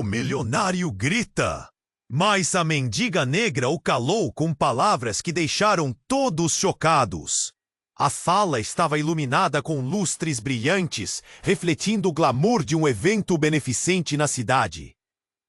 O milionário grita. Mas a mendiga negra o calou com palavras que deixaram todos chocados. A sala estava iluminada com lustres brilhantes, refletindo o glamour de um evento beneficente na cidade.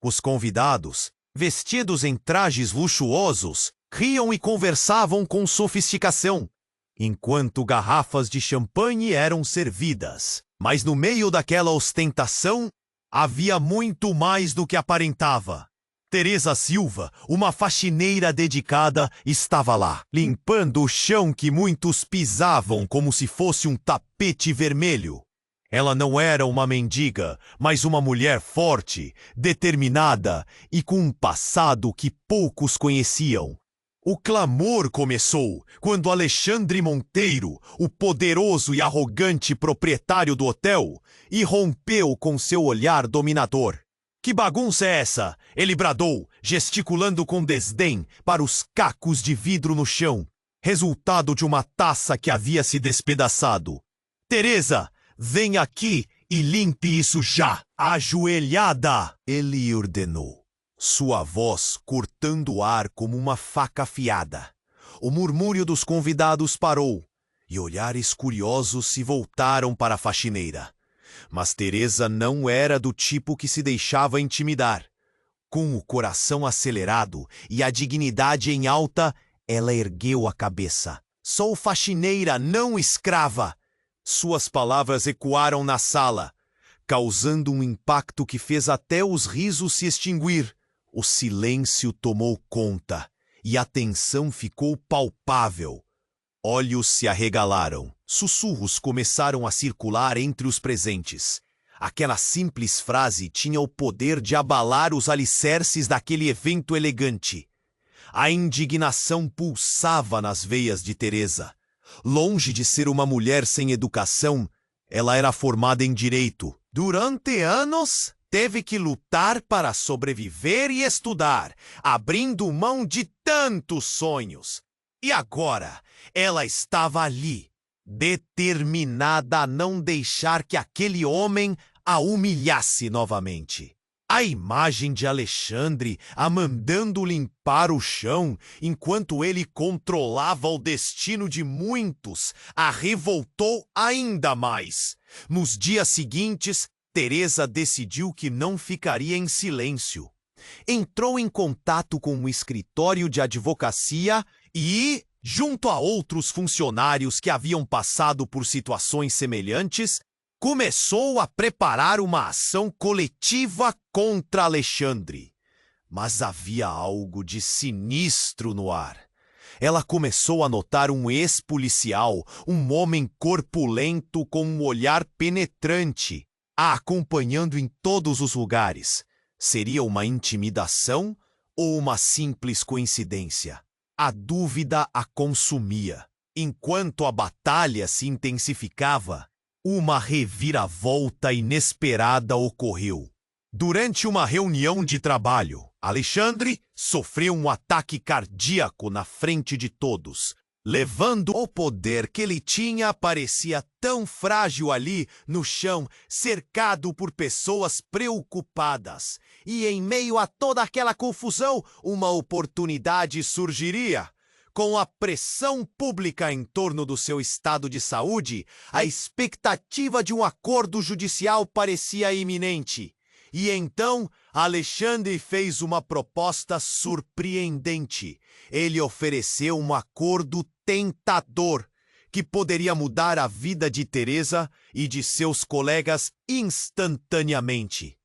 Os convidados, vestidos em trajes luxuosos, riam e conversavam com sofisticação, enquanto garrafas de champanhe eram servidas. Mas no meio daquela ostentação, havia muito mais do que aparentava. Teresa Silva, uma faxineira dedicada, estava lá, limpando o chão que muitos pisavam como se fosse um tapete vermelho. Ela não era uma mendiga, mas uma mulher forte, determinada e com um passado que poucos conheciam. O clamor começou quando Alexandre Monteiro, o poderoso e arrogante proprietário do hotel, irrompeu com seu olhar dominador. "Que bagunça é essa?" ele bradou, gesticulando com desdém para os cacos de vidro no chão, resultado de uma taça que havia se despedaçado. "Teresa, vem aqui e limpe isso já!" "Ajoelhada!" ele ordenou, sua voz cortando o ar como uma faca afiada. O murmúrio dos convidados parou, e olhares curiosos se voltaram para a faxineira. Mas Teresa não era do tipo que se deixava intimidar. Com o coração acelerado e a dignidade em alta, ela ergueu a cabeça. "Sou faxineira, não escrava!" Suas palavras ecoaram na sala, causando um impacto que fez até os risos se extinguir. O silêncio tomou conta e a tensão ficou palpável. Olhos se arregalaram. Sussurros começaram a circular entre os presentes. Aquela simples frase tinha o poder de abalar os alicerces daquele evento elegante. A indignação pulsava nas veias de Teresa. Longe de ser uma mulher sem educação, ela era formada em direito. Durante anos, teve que lutar para sobreviver e estudar, abrindo mão de tantos sonhos. E agora, ela estava ali, determinada a não deixar que aquele homem a humilhasse novamente. A imagem de Alexandre a mandando limpar o chão enquanto ele controlava o destino de muitos a revoltou ainda mais. Nos dias seguintes, Teresa decidiu que não ficaria em silêncio. Entrou em contato com um escritório de advocacia e, junto a outros funcionários que haviam passado por situações semelhantes, começou a preparar uma ação coletiva contra Alexandre. Mas havia algo de sinistro no ar. Ela começou a notar um ex-policial, um homem corpulento com um olhar penetrante, a acompanhando em todos os lugares. Seria uma intimidação ou uma simples coincidência? A dúvida a consumia. Enquanto a batalha se intensificava, uma reviravolta inesperada ocorreu. Durante uma reunião de trabalho, Alexandre sofreu um ataque cardíaco na frente de todos. Levando o poder que ele tinha, parecia tão frágil ali no chão, cercado por pessoas preocupadas. E em meio a toda aquela confusão, uma oportunidade surgiria. Com a pressão pública em torno do seu estado de saúde, a expectativa de um acordo judicial parecia iminente. E então, Alexandre fez uma proposta surpreendente. Ele ofereceu um acordo tentador que poderia mudar a vida de Teresa e de seus colegas instantaneamente.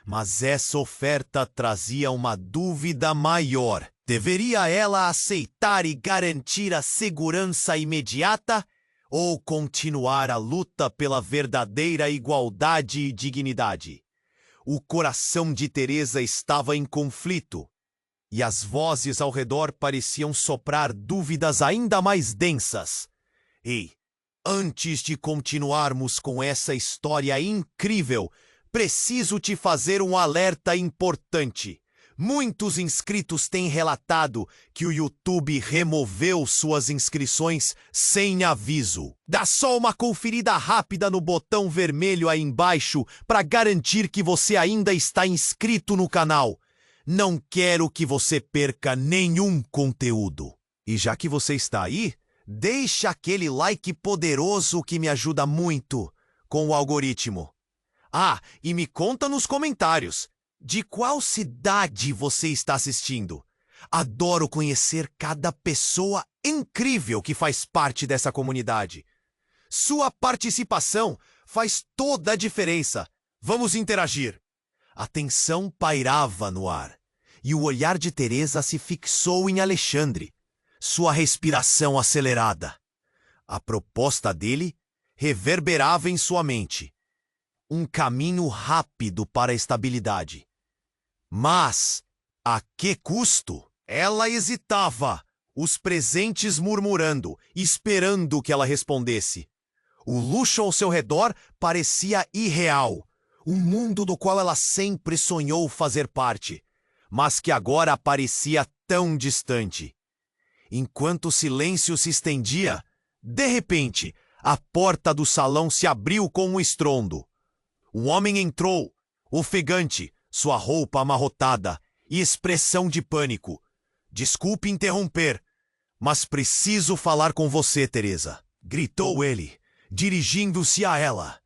Mas essa oferta trazia uma dúvida maior. Deveria ela aceitar e garantir a segurança imediata ou continuar a luta pela verdadeira igualdade e dignidade? O coração de Teresa estava em conflito, e as vozes ao redor pareciam soprar dúvidas ainda mais densas. Ei, antes de continuarmos com essa história incrível, preciso te fazer um alerta importante. Muitos inscritos têm relatado que o YouTube removeu suas inscrições sem aviso. Dá só uma conferida rápida no botão vermelho aí embaixo para garantir que você ainda está inscrito no canal. Não quero que você perca nenhum conteúdo. E já que você está aí, deixa aquele like poderoso que me ajuda muito com o algoritmo. Ah, e me conta nos comentários. De qual cidade você está assistindo? Adoro conhecer cada pessoa incrível que faz parte dessa comunidade. Sua participação faz toda a diferença. Vamos interagir. A tensão pairava no ar, e o olhar de Teresa se fixou em Alexandre, sua respiração acelerada. A proposta dele reverberava em sua mente. Um caminho rápido para a estabilidade. Mas, a que custo? Ela hesitava, os presentes murmurando, esperando que ela respondesse. O luxo ao seu redor parecia irreal, um mundo do qual ela sempre sonhou fazer parte, mas que agora parecia tão distante. Enquanto o silêncio se estendia, de repente, a porta do salão se abriu com um estrondo. Um homem entrou, ofegante, sua roupa amarrotada e expressão de pânico. Desculpe interromper, mas preciso falar com você, Teresa, gritou ele, dirigindo-se a ela.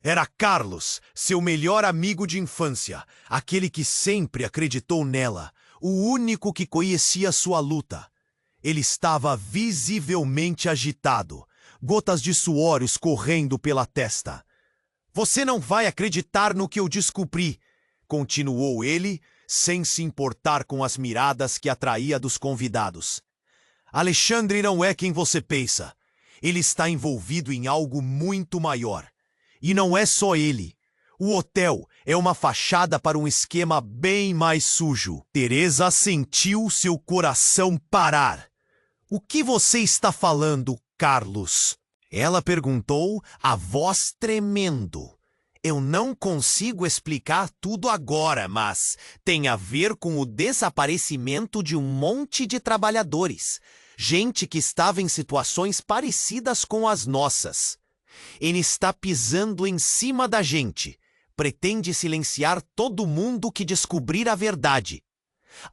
Era Carlos, seu melhor amigo de infância, aquele que sempre acreditou nela, o único que conhecia sua luta. Ele estava visivelmente agitado, gotas de suor escorrendo pela testa. Você não vai acreditar no que eu descobri, continuou ele, sem se importar com as miradas que atraía dos convidados. Alexandre não é quem você pensa. Ele está envolvido em algo muito maior. E não é só ele. O hotel é uma fachada para um esquema bem mais sujo. Teresa sentiu seu coração parar. O que você está falando, Carlos? Ela perguntou, a voz tremendo. Eu não consigo explicar tudo agora, mas tem a ver com o desaparecimento de um monte de trabalhadores. Gente que estava em situações parecidas com as nossas. Ele está pisando em cima da gente. Pretende silenciar todo mundo que descobrir a verdade.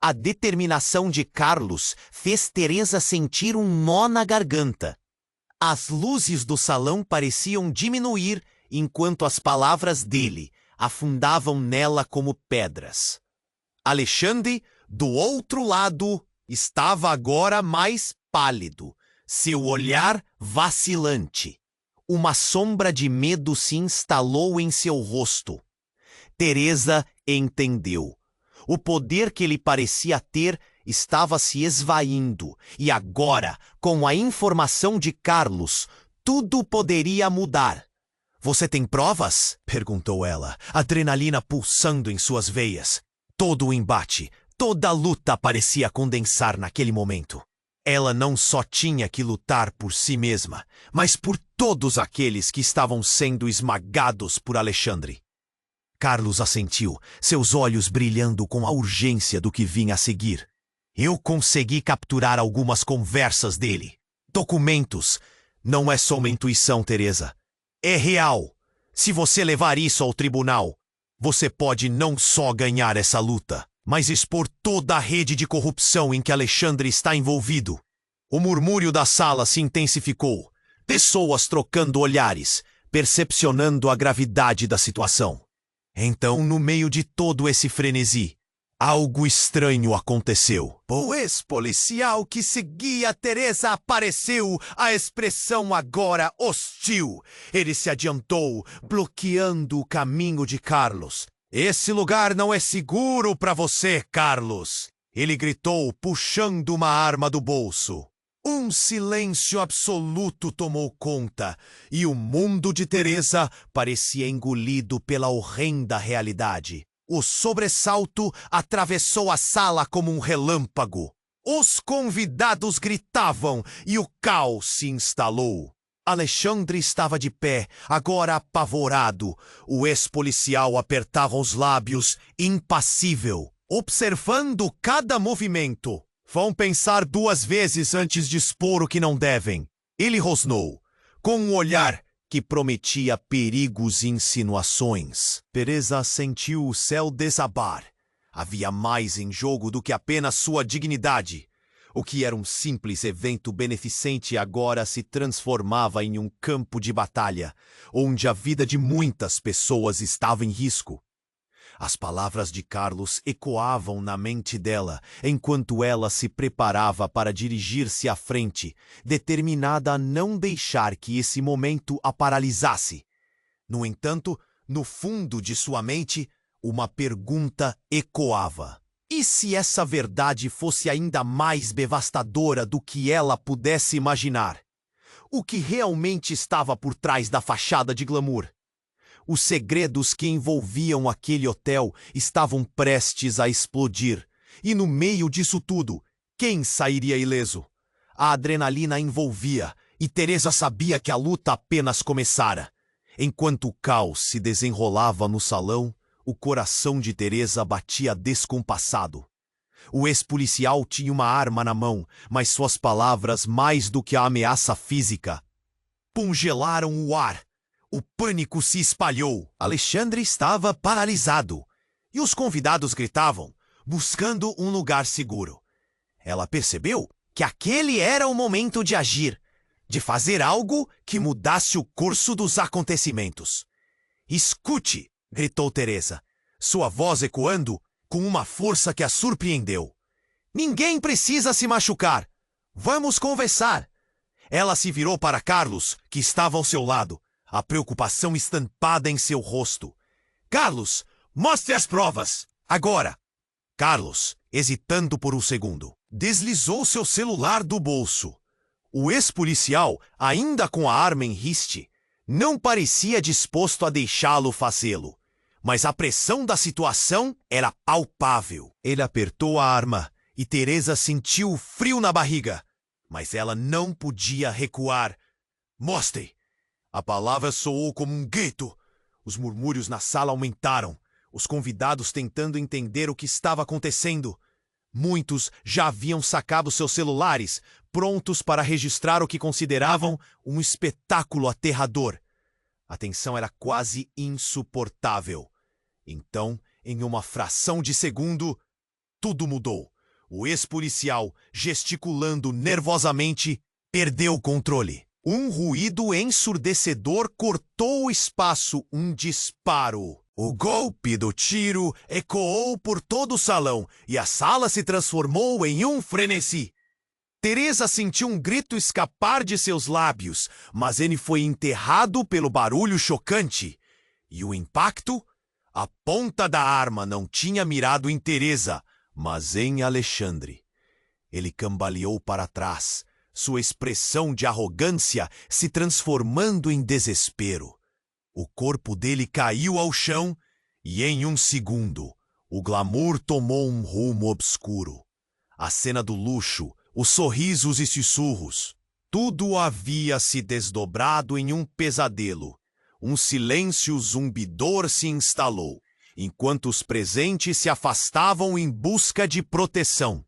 A determinação de Carlos fez Teresa sentir um nó na garganta. As luzes do salão pareciam diminuir enquanto as palavras dele afundavam nela como pedras. Alexandre, do outro lado, estava agora mais pálido, seu olhar vacilante. Uma sombra de medo se instalou em seu rosto. Teresa entendeu. O poder que ele parecia ter estava se esvaindo, e agora, com a informação de Carlos, tudo poderia mudar. Você tem provas? Perguntou ela, adrenalina pulsando em suas veias. Todo o embate, toda a luta parecia condensar naquele momento. Ela não só tinha que lutar por si mesma, mas por todos aqueles que estavam sendo esmagados por Alexandre. Carlos assentiu, seus olhos brilhando com a urgência do que vinha a seguir. Eu consegui capturar algumas conversas dele. Documentos. Não é só uma intuição, Teresa. É real. Se você levar isso ao tribunal, você pode não só ganhar essa luta, mas expor toda a rede de corrupção em que Alexandre está envolvido. O murmúrio da sala se intensificou. Pessoas trocando olhares, percepcionando a gravidade da situação. Então, no meio de todo esse frenesi, algo estranho aconteceu. O ex-policial que seguia Teresa apareceu, a expressão agora hostil. Ele se adiantou, bloqueando o caminho de Carlos. Esse lugar não é seguro para você, Carlos. Ele gritou, puxando uma arma do bolso. Um silêncio absoluto tomou conta, e o mundo de Teresa parecia engolido pela horrenda realidade. O sobressalto atravessou a sala como um relâmpago. Os convidados gritavam e o caos se instalou. Alexandre estava de pé, agora apavorado. O ex-policial apertava os lábios, impassível. observando cada movimento. Vão pensar 2 vezes antes de expor o que não devem. Ele rosnou, com um olhar que prometia perigos e insinuações. Teresa sentiu o céu desabar. Havia mais em jogo do que apenas sua dignidade. O que era um simples evento beneficente agora se transformava em um campo de batalha, onde a vida de muitas pessoas estava em risco. As palavras de Carlos ecoavam na mente dela, enquanto ela se preparava para dirigir-se à frente, determinada a não deixar que esse momento a paralisasse. No entanto, no fundo de sua mente, uma pergunta ecoava. E se essa verdade fosse ainda mais devastadora do que ela pudesse imaginar? O que realmente estava por trás da fachada de glamour? Os segredos que envolviam aquele hotel estavam prestes a explodir. E no meio disso tudo, quem sairia ileso? A adrenalina envolvia, e Teresa sabia que a luta apenas começara. Enquanto o caos se desenrolava no salão, o coração de Teresa batia descompassado. O ex-policial tinha uma arma na mão, mas suas palavras, mais do que a ameaça física, congelaram o ar. O pânico se espalhou. Alexandre estava paralisado. E os convidados gritavam, buscando um lugar seguro. Ela percebeu que aquele era o momento de agir, de fazer algo que mudasse o curso dos acontecimentos. Escute! Gritou Teresa, sua voz ecoando com uma força que a surpreendeu. Ninguém precisa se machucar. Vamos conversar. Ela se virou para Carlos, que estava ao seu lado, a preocupação estampada em seu rosto. Carlos, mostre as provas! Agora! Carlos, hesitando por um segundo, deslizou seu celular do bolso. O ex-policial, ainda com a arma em riste, não parecia disposto a deixá-lo fazê-lo. Mas a pressão da situação era palpável. Ele apertou a arma e Teresa sentiu o frio na barriga. Mas ela não podia recuar. Mostre! A palavra soou como um grito. Os murmúrios na sala aumentaram, os convidados tentando entender o que estava acontecendo. Muitos já haviam sacado seus celulares, prontos para registrar o que consideravam um espetáculo aterrador. A tensão era quase insuportável. Então, em uma fração de segundo, tudo mudou. O ex-policial, gesticulando nervosamente, perdeu o controle. Um ruído ensurdecedor cortou o espaço, um disparo. O golpe do tiro ecoou por todo o salão e a sala se transformou em um frenesi. Teresa sentiu um grito escapar de seus lábios, mas ele foi enterrado pelo barulho chocante. E o impacto? A ponta da arma não tinha mirado em Teresa, mas em Alexandre. Ele cambaleou para trás, sua expressão de arrogância se transformando em desespero. O corpo dele caiu ao chão e, em um segundo, o glamour tomou um rumo obscuro. A cena do luxo, os sorrisos e sussurros, tudo havia se desdobrado em um pesadelo. Um silêncio zumbidor se instalou, enquanto os presentes se afastavam em busca de proteção.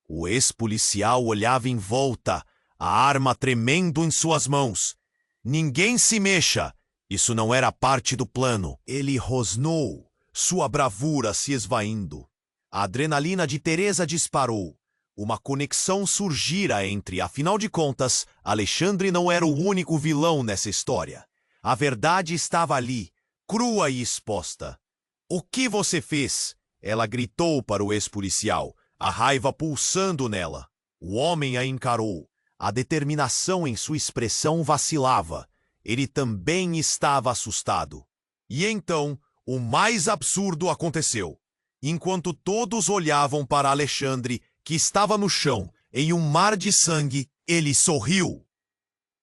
O ex-policial olhava em volta, a arma tremendo em suas mãos. Ninguém se mexa! Isso não era parte do plano. Ele rosnou, sua bravura se esvaindo. A adrenalina de Teresa disparou. Uma conexão surgira entre, afinal de contas, Alexandre não era o único vilão nessa história. A verdade estava ali, crua e exposta. O que você fez? Ela gritou para o ex-policial, a raiva pulsando nela. O homem a encarou. A determinação em sua expressão vacilava. Ele também estava assustado. E então, o mais absurdo aconteceu. Enquanto todos olhavam para Alexandre, que estava no chão, em um mar de sangue, ele sorriu.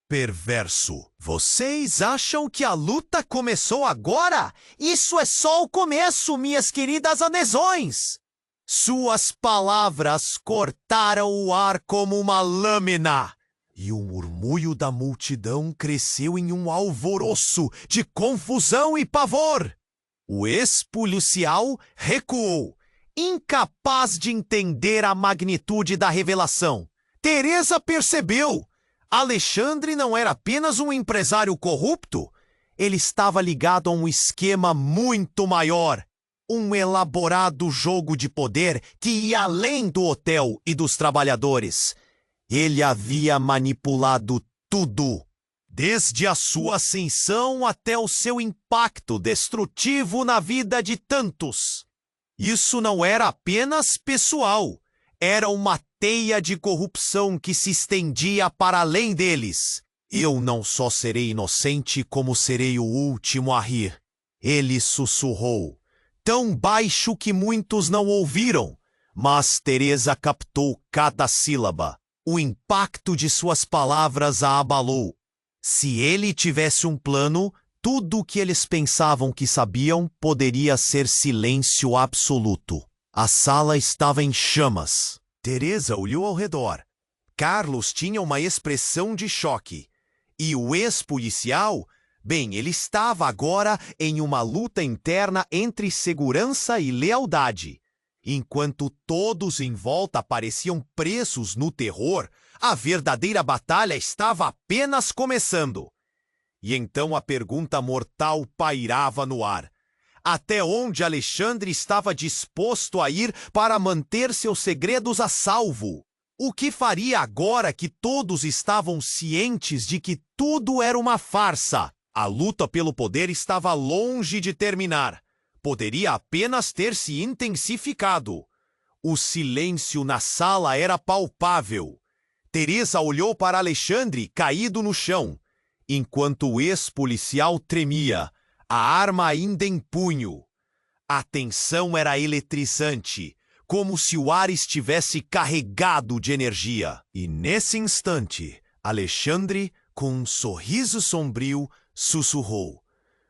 Perverso. Vocês acham que a luta começou agora? Isso é só o começo, minhas queridas anesões! Suas palavras cortaram o ar como uma lâmina. E o murmúrio da multidão cresceu em um alvoroço de confusão e pavor. O ex-policial recuou. incapaz de entender a magnitude da revelação. Teresa percebeu. Alexandre não era apenas um empresário corrupto. Ele estava ligado a um esquema muito maior. Um elaborado jogo de poder que ia além do hotel e dos trabalhadores. Ele havia manipulado tudo, desde a sua ascensão até o seu impacto destrutivo na vida de tantos. Isso não era apenas pessoal, era uma teia de corrupção que se estendia para além deles. Eu não só serei inocente, como serei o último a rir. Ele sussurrou, tão baixo que muitos não ouviram, mas Teresa captou cada sílaba. O impacto de suas palavras a abalou. Se ele tivesse um plano, tudo o que eles pensavam que sabiam poderia ser silêncio absoluto. A sala estava em chamas. Teresa olhou ao redor. Carlos tinha uma expressão de choque. E o ex-policial? Bem, ele estava agora em uma luta interna entre segurança e lealdade. Enquanto todos em volta pareciam presos no terror, a verdadeira batalha estava apenas começando. E então a pergunta mortal pairava no ar. Até onde Alexandre estava disposto a ir para manter seus segredos a salvo? O que faria agora que todos estavam cientes de que tudo era uma farsa? A luta pelo poder estava longe de terminar. Poderia apenas ter se intensificado. O silêncio na sala era palpável. Teresa olhou para Alexandre caído no chão, enquanto o ex-policial tremia, a arma ainda em punho. A tensão era eletrizante, como se o ar estivesse carregado de energia. E nesse instante, Alexandre, com um sorriso sombrio, sussurrou.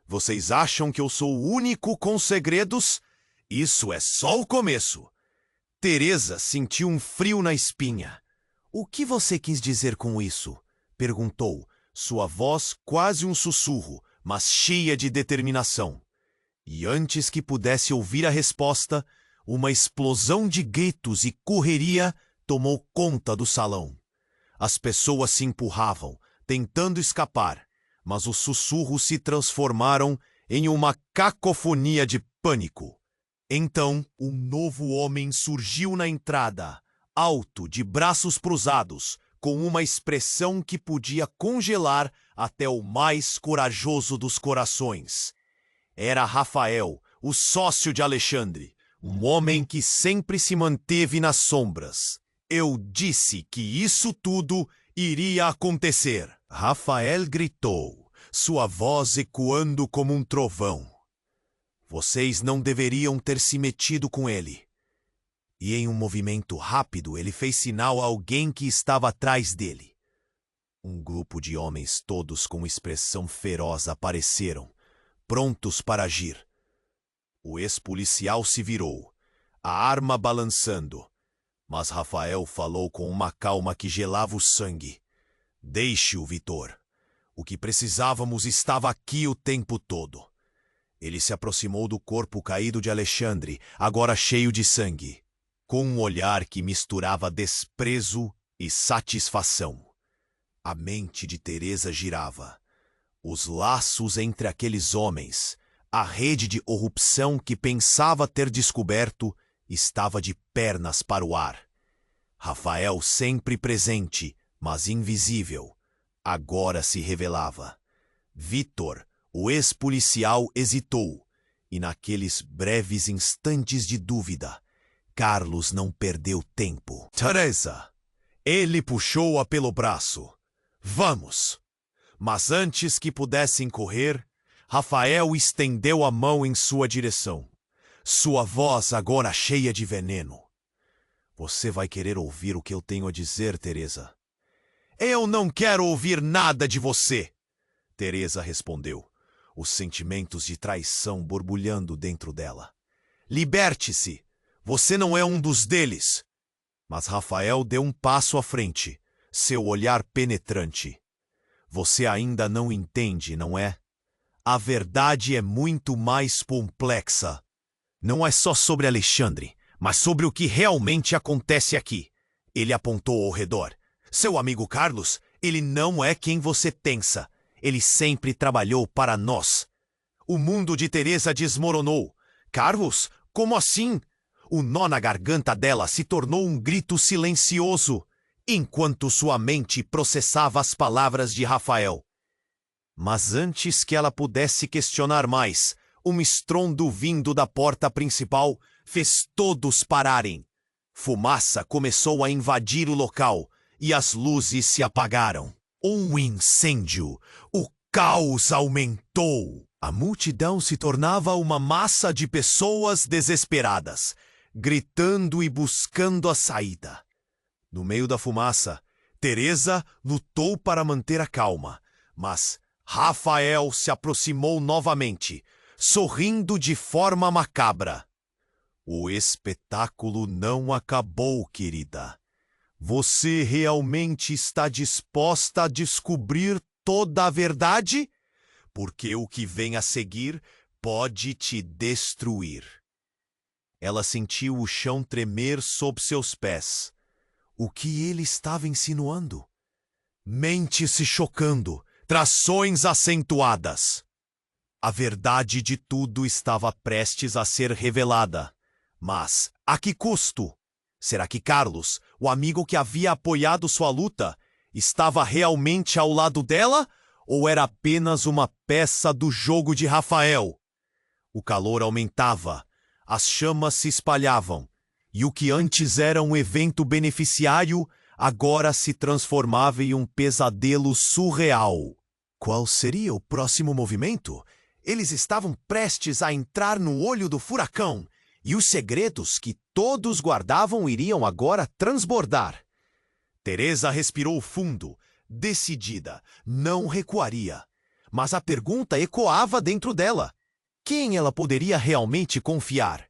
Vocês acham que eu sou o único com segredos? Isso é só o começo. Teresa sentiu um frio na espinha. O que você quis dizer com isso? Perguntou, sua voz quase um sussurro, mas cheia de determinação. E antes que pudesse ouvir a resposta, uma explosão de gritos e correria tomou conta do salão. As pessoas se empurravam, tentando escapar, mas os sussurros se transformaram em uma cacofonia de pânico. Então, um novo homem surgiu na entrada, alto, de braços cruzados, com uma expressão que podia congelar até o mais corajoso dos corações. Era Rafael, o sócio de Alexandre, um homem que sempre se manteve nas sombras. Eu disse que isso tudo iria acontecer. Rafael gritou, sua voz ecoando como um trovão. Vocês não deveriam ter se metido com ele. E em um movimento rápido, ele fez sinal a alguém que estava atrás dele. Um grupo de homens todos com expressão feroz apareceram, prontos para agir. O ex-policial se virou, a arma balançando, mas Rafael falou com uma calma que gelava o sangue. Deixe-o, Vitor. O que precisávamos estava aqui o tempo todo. Ele se aproximou do corpo caído de Alexandre, agora cheio de sangue, com um olhar que misturava desprezo e satisfação. A mente de Teresa girava. Os laços entre aqueles homens, a rede de corrupção que pensava ter descoberto, estava de pernas para o ar. Rafael, sempre presente, mas invisível, agora se revelava. Vitor, o ex-policial, hesitou, e naqueles breves instantes de dúvida, Carlos não perdeu tempo. Teresa! Ele puxou-a pelo braço. Vamos! Mas antes que pudessem correr, Rafael estendeu a mão em sua direção. Sua voz agora cheia de veneno. Você vai querer ouvir o que eu tenho a dizer, Teresa? Eu não quero ouvir nada de você, Teresa respondeu, os sentimentos de traição borbulhando dentro dela. Liberte-se! Você não é um dos deles! Mas Rafael deu um passo à frente, seu olhar penetrante. Você ainda não entende, não é? A verdade é muito mais complexa. Não é só sobre Alexandre, Mas sobre o que realmente acontece aqui. Ele apontou ao redor. Seu amigo Carlos, ele não é quem você pensa. Ele sempre trabalhou para nós. O mundo de Teresa desmoronou. Carlos, como assim? O nó na garganta dela se tornou um grito silencioso, enquanto sua mente processava as palavras de Rafael. Mas antes que ela pudesse questionar mais, um estrondo vindo da porta principal fez todos pararem. Fumaça começou a invadir o local e as luzes se apagaram. Um incêndio. O caos aumentou. A multidão se tornava uma massa de pessoas desesperadas, gritando e buscando a saída. No meio da fumaça, Teresa lutou para manter a calma, mas Rafael se aproximou novamente, sorrindo de forma macabra. O espetáculo não acabou, querida. Você realmente está disposta a descobrir toda a verdade? Porque o que vem a seguir pode te destruir. Ela sentiu o chão tremer sob seus pés. O que ele estava insinuando? Mente se chocando, trações acentuadas. A verdade de tudo estava prestes a ser revelada. Mas a que custo? Será que Carlos, o amigo que havia apoiado sua luta, estava realmente ao lado dela? Ou era apenas uma peça do jogo de Rafael? O calor aumentava, as chamas se espalhavam, e o que antes era um evento beneficiário, agora se transformava em um pesadelo surreal. Qual seria o próximo movimento? Eles estavam prestes a entrar no olho do furacão, e os segredos que todos guardavam iriam agora transbordar. Teresa respirou fundo, decidida, não recuaria. Mas a pergunta ecoava dentro dela. Quem ela poderia realmente confiar?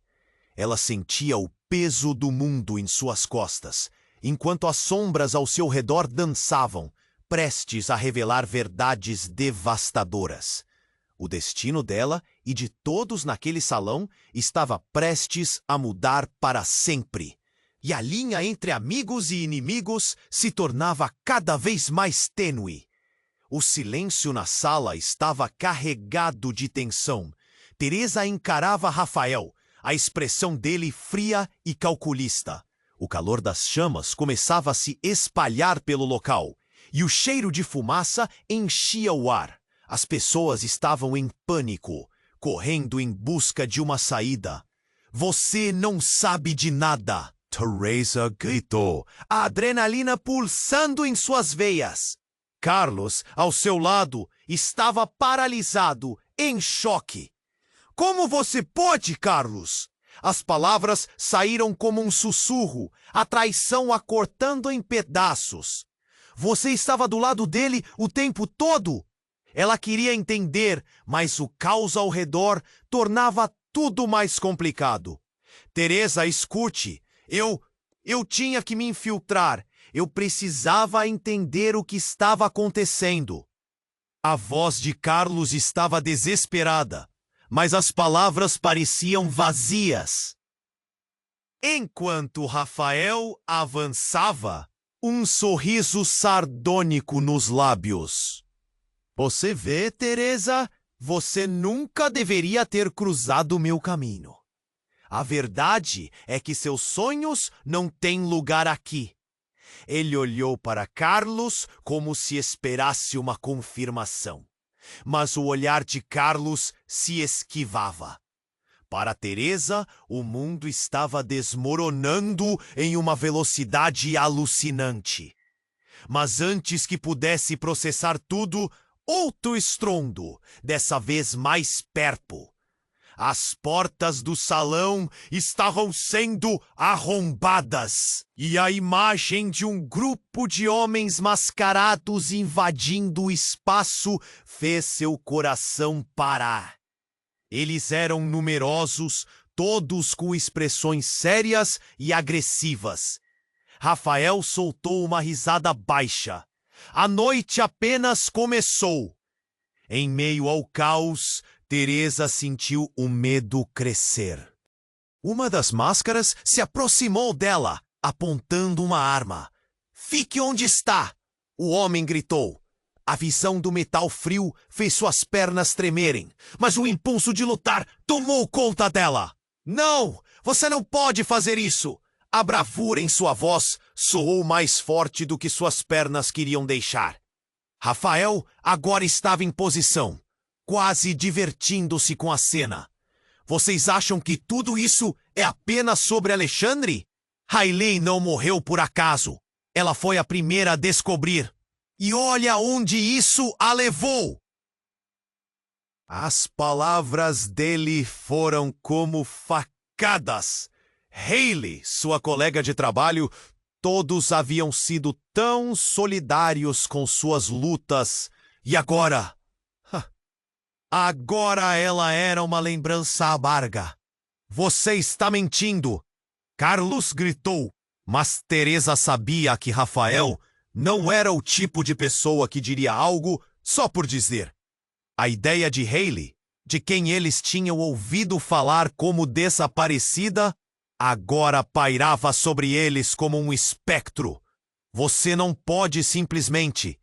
Ela sentia o peso do mundo em suas costas, enquanto as sombras ao seu redor dançavam, prestes a revelar verdades devastadoras. O destino dela e de todos naquele salão estava prestes a mudar para sempre. E a linha entre amigos e inimigos se tornava cada vez mais tênue. O silêncio na sala estava carregado de tensão. Teresa encarava Rafael, a expressão dele fria e calculista. O calor das chamas começava a se espalhar pelo local, e o cheiro de fumaça enchia o ar. As pessoas estavam em pânico, correndo em busca de uma saída. Você não sabe de nada, Teresa gritou, a adrenalina pulsando em suas veias. Carlos, ao seu lado, estava paralisado, em choque. Como você pode, Carlos? As palavras saíram como um sussurro, a traição a cortando em pedaços. Você estava do lado dele o tempo todo? Ela queria entender, mas o caos ao redor tornava tudo mais complicado. Teresa, escute. Eu tinha que me infiltrar. Eu precisava entender o que estava acontecendo. A voz de Carlos estava desesperada, mas as palavras pareciam vazias. Enquanto Rafael avançava, um sorriso sardônico nos lábios. Você vê, Teresa? Você nunca deveria ter cruzado meu caminho. A verdade é que seus sonhos não têm lugar aqui. Ele olhou para Carlos como se esperasse uma confirmação. Mas o olhar de Carlos se esquivava. Para Teresa, o mundo estava desmoronando em uma velocidade alucinante. Mas antes que pudesse processar tudo, outro estrondo, dessa vez mais perto. As portas do salão estavam sendo arrombadas e a imagem de um grupo de homens mascarados invadindo o espaço fez seu coração parar. Eles eram numerosos, todos com expressões sérias e agressivas. Rafael soltou uma risada baixa. A noite apenas começou. Em meio ao caos, Teresa sentiu o medo crescer. Uma das máscaras se aproximou dela, apontando uma arma. "Fique onde está!" o homem gritou. A visão do metal frio fez suas pernas tremerem, mas o impulso de lutar tomou conta dela. "Não! Você não pode fazer isso!" A bravura em sua voz soou mais forte do que suas pernas queriam deixar. Rafael agora estava em posição, quase divertindo-se com a cena. "Vocês acham que tudo isso é apenas sobre Alexandre? Hailey não morreu por acaso. Ela foi a primeira a descobrir. E olha onde isso a levou!" As palavras dele foram como facadas. Hailey, sua colega de trabalho, todos haviam sido tão solidários com suas lutas. E agora? Agora ela era uma lembrança amarga. "Você está mentindo!" Carlos gritou, mas Teresa sabia que Rafael não era o tipo de pessoa que diria algo só por dizer. A ideia de Hailey, de quem eles tinham ouvido falar como desaparecida, agora pairava sobre eles como um espectro. "Você não pode simplesmente."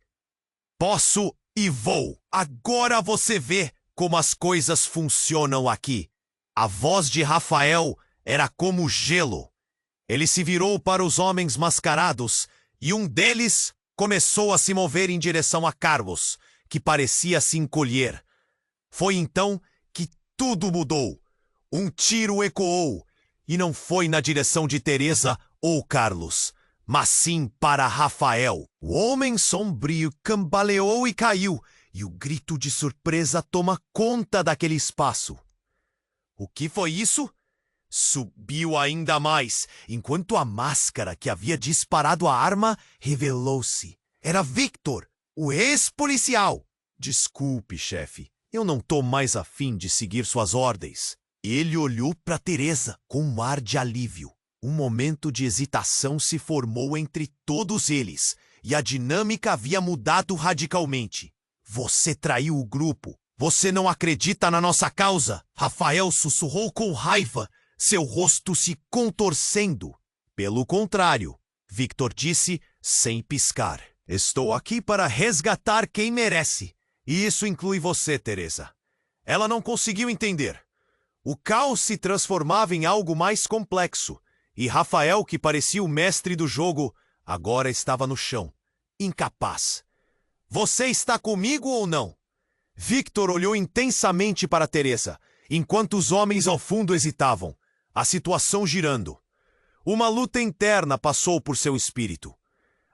"Posso e vou. Agora você vê como as coisas funcionam aqui." A voz de Rafael era como gelo. Ele se virou para os homens mascarados e um deles começou a se mover em direção a Carlos, que parecia se encolher. Foi então que tudo mudou. Um tiro ecoou, e não foi na direção de Teresa ou Carlos, mas sim para Rafael. O homem sombrio cambaleou e caiu, e o grito de surpresa toma conta daquele espaço. O que foi isso? Subiu ainda mais, enquanto a máscara que havia disparado a arma revelou-se. Era Victor, o ex-policial. "Desculpe, chefe, eu não tô mais afim de seguir suas ordens." Ele olhou para Teresa com um ar de alívio. Um momento de hesitação se formou entre todos eles, e a dinâmica havia mudado radicalmente. "Você traiu o grupo. Você não acredita na nossa causa." Rafael sussurrou com raiva, seu rosto se contorcendo. "Pelo contrário," Victor disse sem piscar. "Estou aqui para resgatar quem merece. E isso inclui você, Teresa." Ela não conseguiu entender. O caos se transformava em algo mais complexo, e Rafael, que parecia o mestre do jogo, agora estava no chão, incapaz. "Você está comigo ou não?" Victor olhou intensamente para Teresa, enquanto os homens ao fundo hesitavam, a situação girando. Uma luta interna passou por seu espírito.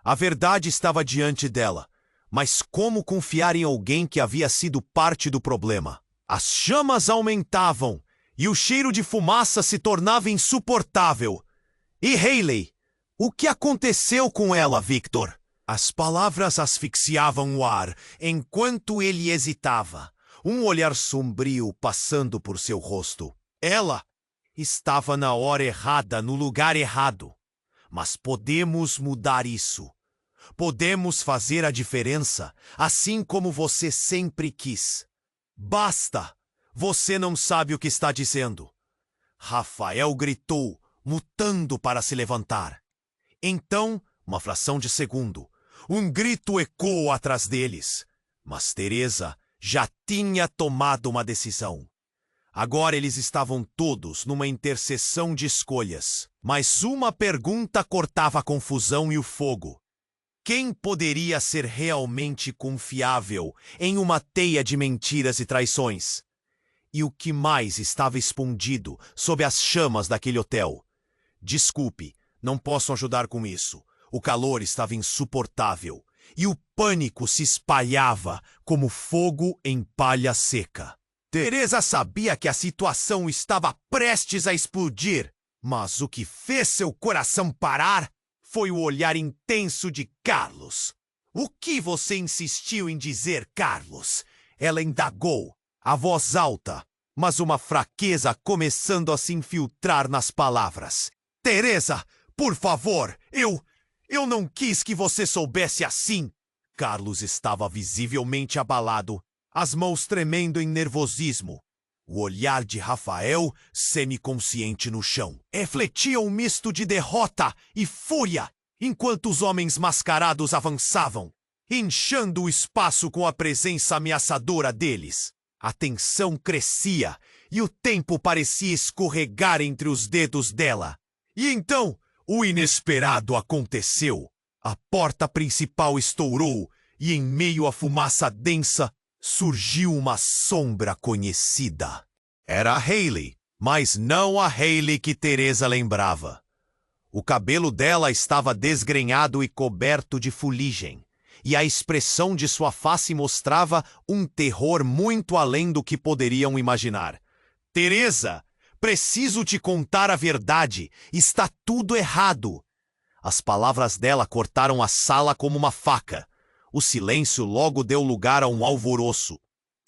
A verdade estava diante dela, mas como confiar em alguém que havia sido parte do problema? As chamas aumentavam, e o cheiro de fumaça se tornava insuportável. "E Hailey? O que aconteceu com ela, Victor?" As palavras asfixiavam o ar, enquanto ele hesitava, um olhar sombrio passando por seu rosto. Ela estava na hora errada, no lugar errado. Mas podemos mudar isso. Podemos fazer a diferença, assim como você sempre quis. Basta! Você não sabe o que está dizendo. Rafael gritou, lutando para se levantar. Então, uma fração de segundo, um grito ecoou atrás deles. Mas Teresa já tinha tomado uma decisão. Agora eles estavam todos numa interseção de escolhas. Mas uma pergunta cortava a confusão e o fogo. Quem poderia ser realmente confiável em uma teia de mentiras e traições? E o que mais estava escondido sob as chamas daquele hotel? Desculpe, não posso ajudar com isso. O calor estava insuportável e o pânico se espalhava como fogo em palha seca. Teresa sabia que a situação estava prestes a explodir, mas o que fez seu coração parar foi o olhar intenso de Carlos. "O que você insistiu em dizer, Carlos?" Ela indagou, a voz alta, mas uma fraqueza começando a se infiltrar nas palavras. "Teresa, por favor, eu não quis que você soubesse assim." Carlos estava visivelmente abalado, as mãos tremendo em nervosismo. O olhar de Rafael, semiconsciente no chão, refletia um misto de derrota e fúria, enquanto os homens mascarados avançavam, inchando o espaço com a presença ameaçadora deles. A tensão crescia e o tempo parecia escorregar entre os dedos dela. E então, o inesperado aconteceu. A porta principal estourou e, em meio à fumaça densa, surgiu uma sombra conhecida. Era a Hayley, mas não a Hayley que Teresa lembrava. O cabelo dela estava desgrenhado e coberto de fuligem, e a expressão de sua face mostrava um terror muito além do que poderiam imaginar. Teresa, preciso te contar a verdade. Está tudo errado. As palavras dela cortaram a sala como uma faca. O silêncio logo deu lugar a um alvoroço,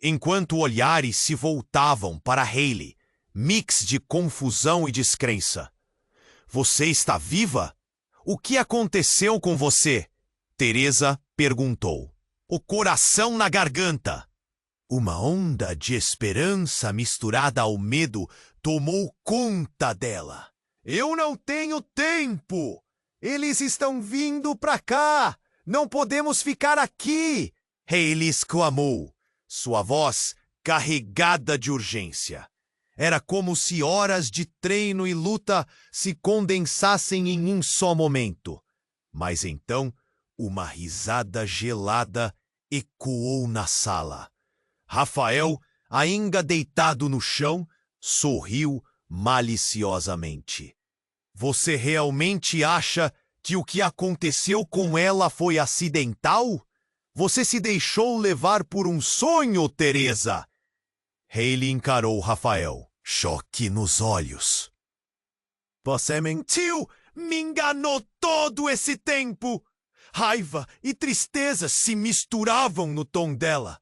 enquanto olhares se voltavam para Hayley, mix de confusão e descrença. Você está viva? O que aconteceu com você? Teresa perguntou. O coração na garganta. Uma onda de esperança misturada ao medo tomou conta dela. Eu não tenho tempo! Eles estão vindo para cá! Não podemos ficar aqui! Hayley exclamou, sua voz carregada de urgência. Era como se horas de treino e luta se condensassem em um só momento. Mas então, uma risada gelada ecoou na sala. Rafael, ainda deitado no chão, sorriu maliciosamente. Você realmente acha que o que aconteceu com ela foi acidental? Você se deixou levar por um sonho, Teresa? Hayley encarou Rafael, choque nos olhos. Você mentiu! Me enganou todo esse tempo! Raiva e tristeza se misturavam no tom dela.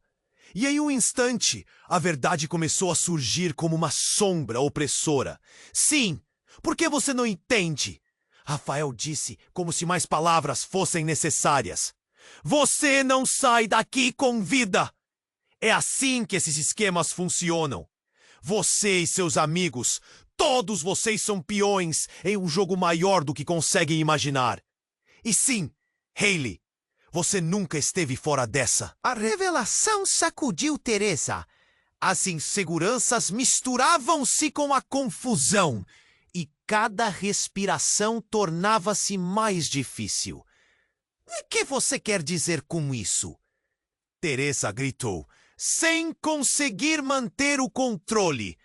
E em um instante, a verdade começou a surgir como uma sombra opressora. Sim, porque você não entende? Rafael disse como se mais palavras fossem necessárias. Você não sai daqui com vida! É assim que esses esquemas funcionam. Você e seus amigos, todos vocês são peões em um jogo maior do que conseguem imaginar. E sim, Hayley, você nunca esteve fora dessa. A revelação sacudiu Teresa. As inseguranças misturavam-se com a confusão. E cada respiração tornava-se mais difícil. O que você quer dizer com isso? Teresa gritou, sem conseguir manter o controle.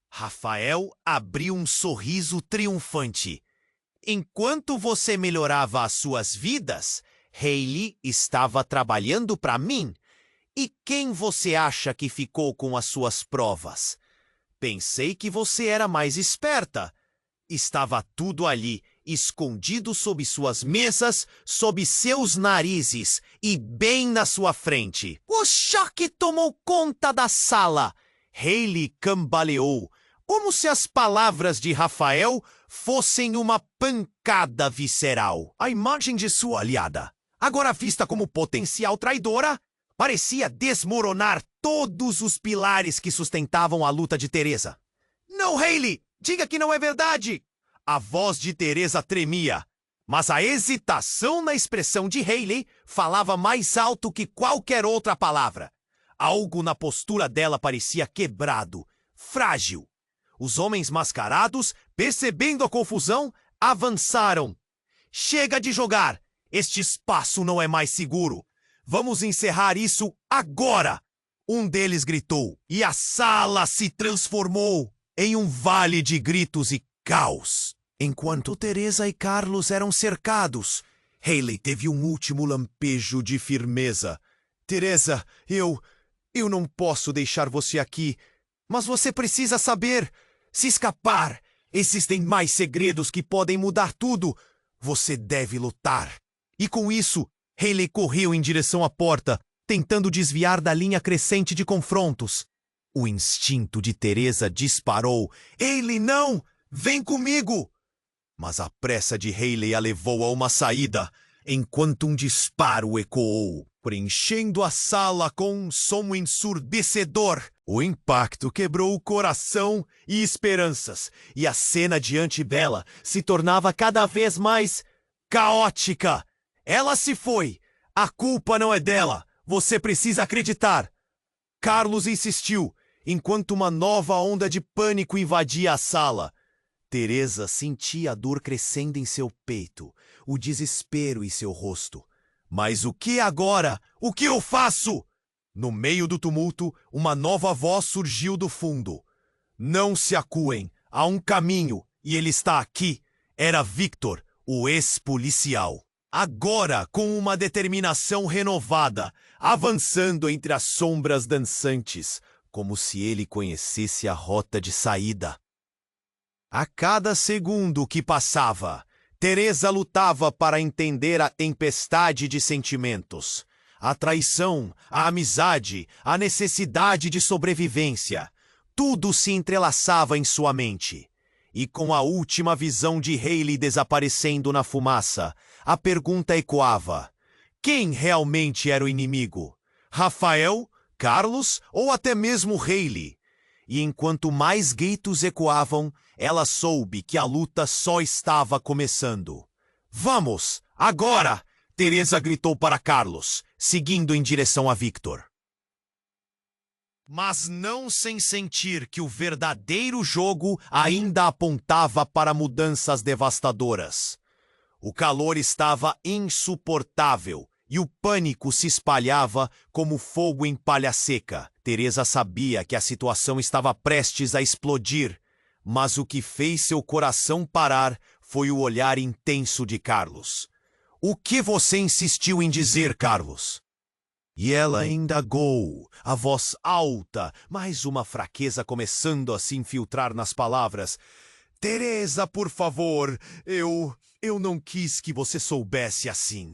Rafael abriu um sorriso triunfante. Enquanto você melhorava as suas vidas, Hayley estava trabalhando para mim. E quem você acha que ficou com as suas provas? Pensei que você era mais esperta. Estava tudo ali, escondido sob suas mesas, sob seus narizes e bem na sua frente. O choque tomou conta da sala. Hayley cambaleou, como se as palavras de Rafael fossem uma pancada visceral. A imagem de sua aliada, agora vista como potencial traidora, parecia desmoronar todos os pilares que sustentavam a luta de Teresa. Não, Hayley! Diga que não é verdade! A voz de Teresa tremia, mas a hesitação na expressão de Hayley falava mais alto que qualquer outra palavra. Algo na postura dela parecia quebrado, frágil. Os homens mascarados, percebendo a confusão, avançaram. Chega de jogar! Este espaço não é mais seguro. Vamos encerrar isso agora! Um deles gritou, e a sala se transformou em um vale de gritos e caos. Enquanto Teresa e Carlos eram cercados, Hayley teve um último lampejo de firmeza. Teresa, eu não posso deixar você aqui, mas você precisa saber. Se escapar, existem mais segredos que podem mudar tudo. Você deve lutar. E com isso, Hayley correu em direção à porta, tentando desviar da linha crescente de confrontos. O instinto de Teresa disparou. Hayley, não! Vem comigo! Mas a pressa de Hayley a levou a uma saída, enquanto um disparo ecoou, preenchendo a sala com um som ensurdecedor. O impacto quebrou o coração e esperanças, e a cena diante dela se tornava cada vez mais caótica. Ela se foi. A culpa não é dela. Você precisa acreditar. Carlos insistiu, enquanto uma nova onda de pânico invadia a sala. Teresa sentia a dor crescendo em seu peito, o desespero em seu rosto. Mas o que agora? O que eu faço? No meio do tumulto, uma nova voz surgiu do fundo. Não se acuem, há um caminho, e ele está aqui. Era Victor, o ex-policial. Agora, com uma determinação renovada, avançando entre as sombras dançantes, como se ele conhecesse a rota de saída. A cada segundo que passava, Teresa lutava para entender a tempestade de sentimentos. A traição, a amizade, a necessidade de sobrevivência. Tudo se entrelaçava em sua mente. E com a última visão de Hayley desaparecendo na fumaça, a pergunta ecoava: quem realmente era o inimigo? Rafael, Carlos ou até mesmo Hayley? E enquanto mais gritos ecoavam, ela soube que a luta só estava começando. Vamos, agora! Teresa gritou para Carlos, seguindo em direção a Victor. Mas não sem sentir que o verdadeiro jogo ainda apontava para mudanças devastadoras. O calor estava insuportável e o pânico se espalhava como fogo em palha seca. Teresa sabia que a situação estava prestes a explodir, mas o que fez seu coração parar foi o olhar intenso de Carlos. O que você insistiu em dizer, Carlos? E ela indagou, a voz alta, mais uma fraqueza começando a se infiltrar nas palavras. Teresa, por favor, eu não quis que você soubesse assim.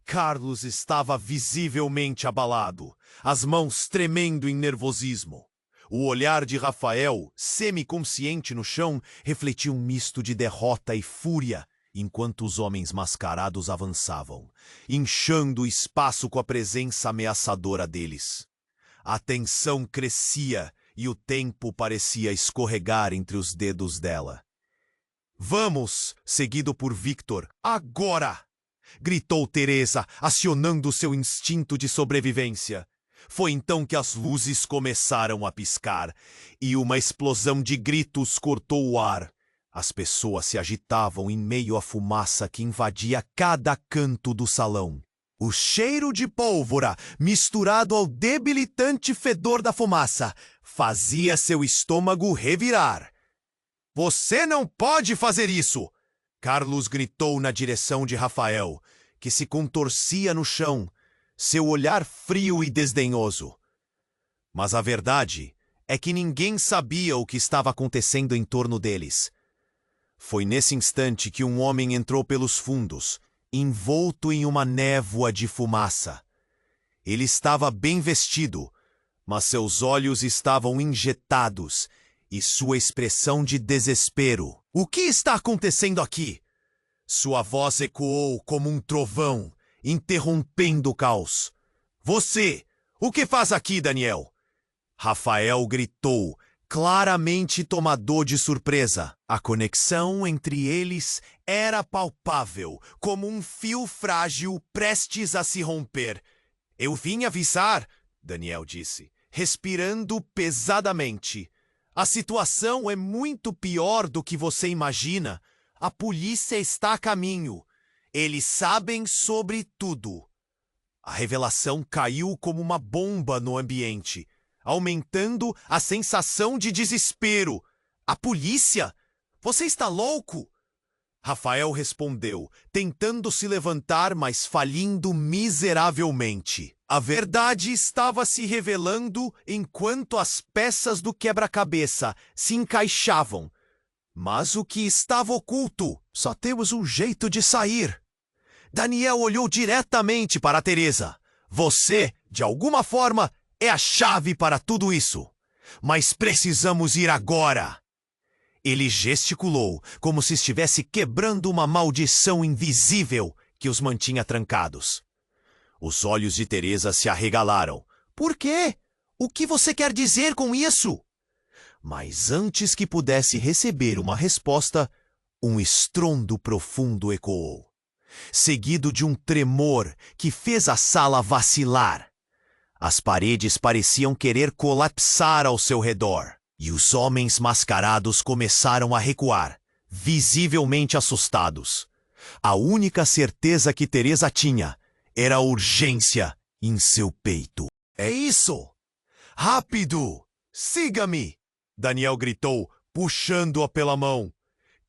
Carlos estava visivelmente abalado, as mãos tremendo em nervosismo. O olhar de Rafael, semiconsciente no chão, refletia um misto de derrota e fúria, enquanto os homens mascarados avançavam, inchando o espaço com a presença ameaçadora deles. A tensão crescia e o tempo parecia escorregar entre os dedos dela. Vamos, seguido por Victor, agora! Gritou Teresa, acionando seu instinto de sobrevivência. Foi então que as luzes começaram a piscar e uma explosão de gritos cortou o ar. As pessoas se agitavam em meio à fumaça que invadia cada canto do salão. O cheiro de pólvora, misturado ao debilitante fedor da fumaça, fazia seu estômago revirar. Você não pode fazer isso! Carlos gritou na direção de Rafael, que se contorcia no chão, seu olhar frio e desdenhoso. Mas a verdade é que ninguém sabia o que estava acontecendo em torno deles. Foi nesse instante que um homem entrou pelos fundos, envolto em uma névoa de fumaça. Ele estava bem vestido, mas seus olhos estavam injetados e sua expressão de desespero. O que está acontecendo aqui? Sua voz ecoou como um trovão, interrompendo o caos. Você! O que faz aqui, Daniel? Rafael gritou, claramente tomador de surpresa. A conexão entre eles era palpável, como um fio frágil prestes a se romper. Eu vim avisar, Daniel disse, respirando pesadamente. A situação é muito pior do que você imagina. A polícia está a caminho. Eles sabem sobre tudo. A revelação caiu como uma bomba no ambiente, aumentando a sensação de desespero. A polícia? Você está louco? Rafael respondeu, tentando se levantar, mas falindo miseravelmente. A verdade estava se revelando enquanto as peças do quebra-cabeça se encaixavam. Mas o que estava oculto? Só temos um jeito de sair. Daniel olhou diretamente para Teresa. Você, de alguma forma, é a chave para tudo isso. Mas precisamos ir agora. Ele gesticulou, como se estivesse quebrando uma maldição invisível que os mantinha trancados. Os olhos de Teresa se arregalaram. Por quê? O que você quer dizer com isso? Mas antes que pudesse receber uma resposta, um estrondo profundo ecoou, seguido de um tremor que fez a sala vacilar. As paredes pareciam querer colapsar ao seu redor, e os homens mascarados começaram a recuar, visivelmente assustados. A única certeza que Teresa tinha era a urgência em seu peito. É isso! Rápido! Siga-me! Daniel gritou, puxando-a pela mão.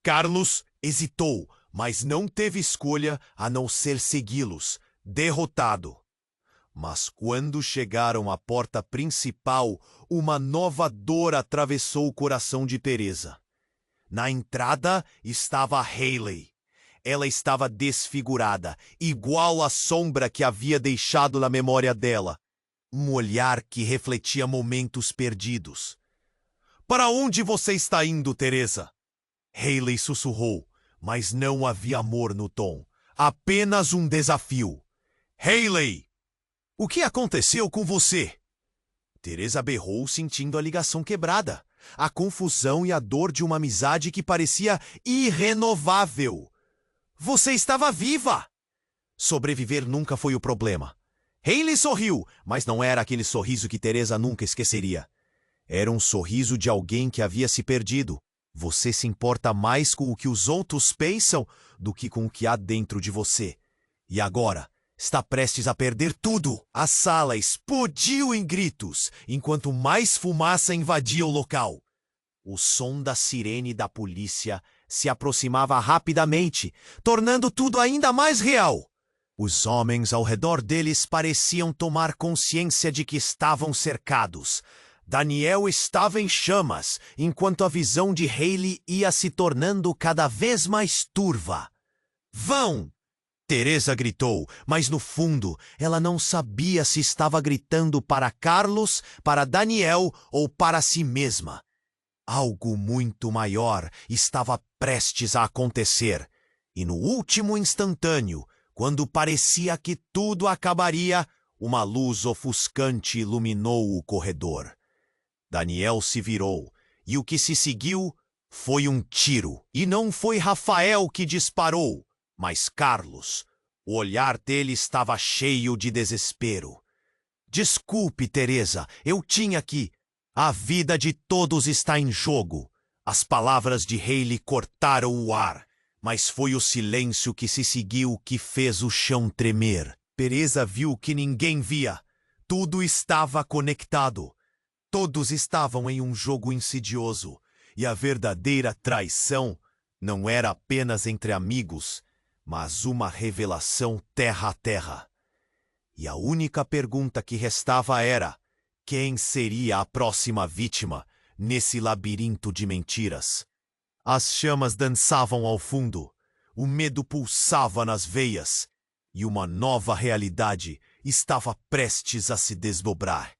Carlos hesitou, mas não teve escolha a não ser segui-los, derrotado. Mas quando chegaram à porta principal, uma nova dor atravessou o coração de Teresa. Na entrada estava Hayley. Ela estava desfigurada, igual à sombra que havia deixado na memória dela. Um olhar que refletia momentos perdidos. Para onde você está indo, Teresa? Hayley sussurrou, mas não havia amor no tom. Apenas um desafio. Hayley! O que aconteceu com você? Teresa berrou, sentindo a ligação quebrada. A confusão e a dor de uma amizade que parecia irrenovável. Você estava viva! Sobreviver nunca foi o problema. Hayley sorriu, mas não era aquele sorriso que Teresa nunca esqueceria. Era um sorriso de alguém que havia se perdido. Você se importa mais com o que os outros pensam do que com o que há dentro de você. E agora, está prestes a perder tudo. A sala explodiu em gritos, enquanto mais fumaça invadia o local. O som da sirene da polícia se aproximava rapidamente, tornando tudo ainda mais real. Os homens ao redor deles pareciam tomar consciência de que estavam cercados. Daniel estava em chamas, enquanto a visão de Hayley ia se tornando cada vez mais turva. Vão! Teresa gritou, mas no fundo ela não sabia se estava gritando para Carlos, para Daniel ou para si mesma. Algo muito maior estava prestes a acontecer, e no último instantâneo, quando parecia que tudo acabaria, uma luz ofuscante iluminou o corredor. Daniel se virou, e o que se seguiu foi um tiro. E não foi Rafael que disparou, mas Carlos. O olhar dele estava cheio de desespero. Desculpe, Teresa, eu tinha que... A vida de todos está em jogo. As palavras de Hayley cortaram o ar, mas foi o silêncio que se seguiu que fez o chão tremer. Teresa viu que ninguém via. Tudo estava conectado. Todos estavam em um jogo insidioso, e a verdadeira traição não era apenas entre amigos, mas uma revelação terra a terra. E a única pergunta que restava era: quem seria a próxima vítima nesse labirinto de mentiras? As chamas dançavam ao fundo, o medo pulsava nas veias, e uma nova realidade estava prestes a se desdobrar.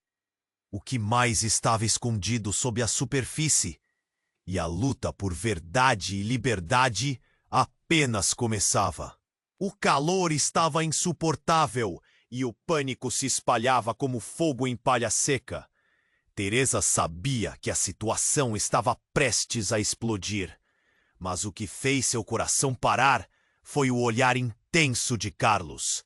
O que mais estava escondido sob a superfície? E a luta por verdade e liberdade apenas começava. O calor estava insuportável e o pânico se espalhava como fogo em palha seca. Teresa sabia que a situação estava prestes a explodir. Mas o que fez seu coração parar foi o olhar intenso de Carlos.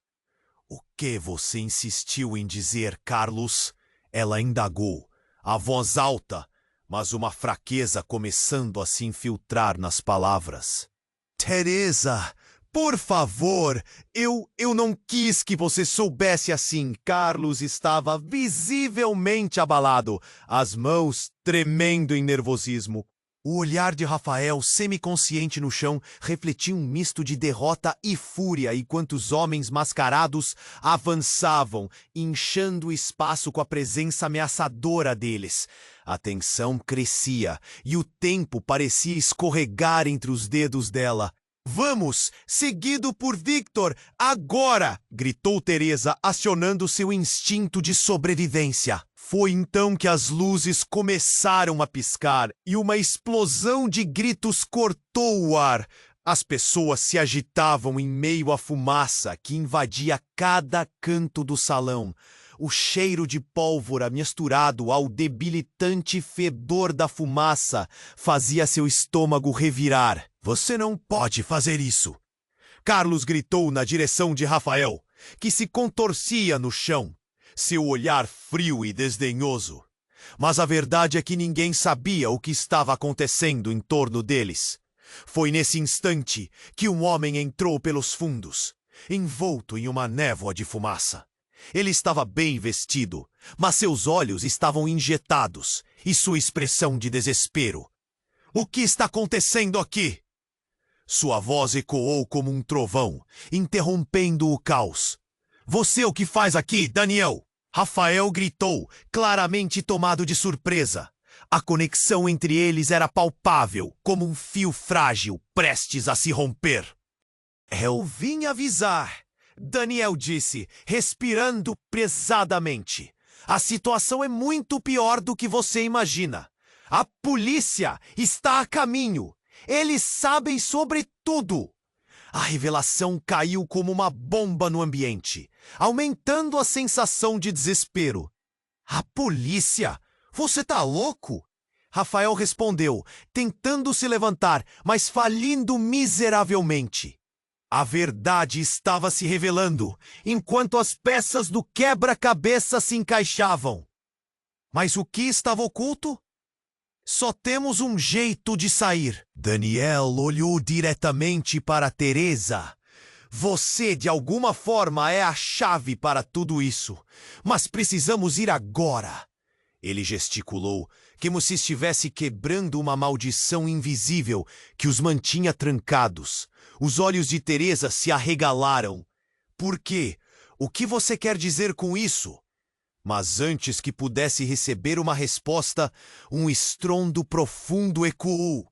O que você insistiu em dizer, Carlos? Ela indagou, a voz alta, mas uma fraqueza começando a se infiltrar nas palavras. Teresa, por favor, eu não quis que você soubesse assim. Carlos estava visivelmente abalado, as mãos tremendo em nervosismo. O olhar de Rafael, semiconsciente no chão, refletia um misto de derrota e fúria enquanto os homens mascarados avançavam, inchando o espaço com a presença ameaçadora deles. A tensão crescia e o tempo parecia escorregar entre os dedos dela. Vamos, seguido por Victor, agora! Gritou Teresa, acionando seu instinto de sobrevivência. Foi então que as luzes começaram a piscar e uma explosão de gritos cortou o ar. As pessoas se agitavam em meio à fumaça que invadia cada canto do salão. O cheiro de pólvora misturado ao debilitante fedor da fumaça fazia seu estômago revirar. Você não pode fazer isso! Carlos gritou na direção de Rafael, que se contorcia no chão, seu olhar frio e desdenhoso. Mas a verdade é que ninguém sabia o que estava acontecendo em torno deles. Foi nesse instante que um homem entrou pelos fundos, envolto em uma névoa de fumaça. Ele estava bem vestido, mas seus olhos estavam injetados e sua expressão de desespero. O que está acontecendo aqui? Sua voz ecoou como um trovão, interrompendo o caos. Você o que faz aqui, Daniel? Rafael gritou, claramente tomado de surpresa. A conexão entre eles era palpável, como um fio frágil, prestes a se romper. Eu vim avisar, Daniel disse, respirando pesadamente. A situação é muito pior do que você imagina. A polícia está a caminho. Eles sabem sobre tudo. A revelação caiu como uma bomba no ambiente, aumentando a sensação de desespero. A polícia? Você tá louco? Rafael respondeu, tentando se levantar, mas falindo miseravelmente. A verdade estava se revelando, enquanto as peças do quebra-cabeça se encaixavam. Mas o que estava oculto? Só temos um jeito de sair. Daniel olhou diretamente para Teresa. Você, de alguma forma, é a chave para tudo isso. Mas precisamos ir agora. Ele gesticulou, como se estivesse quebrando uma maldição invisível que os mantinha trancados. Os olhos de Teresa se arregalaram. Por quê? O que você quer dizer com isso? Mas antes que pudesse receber uma resposta, um estrondo profundo ecoou,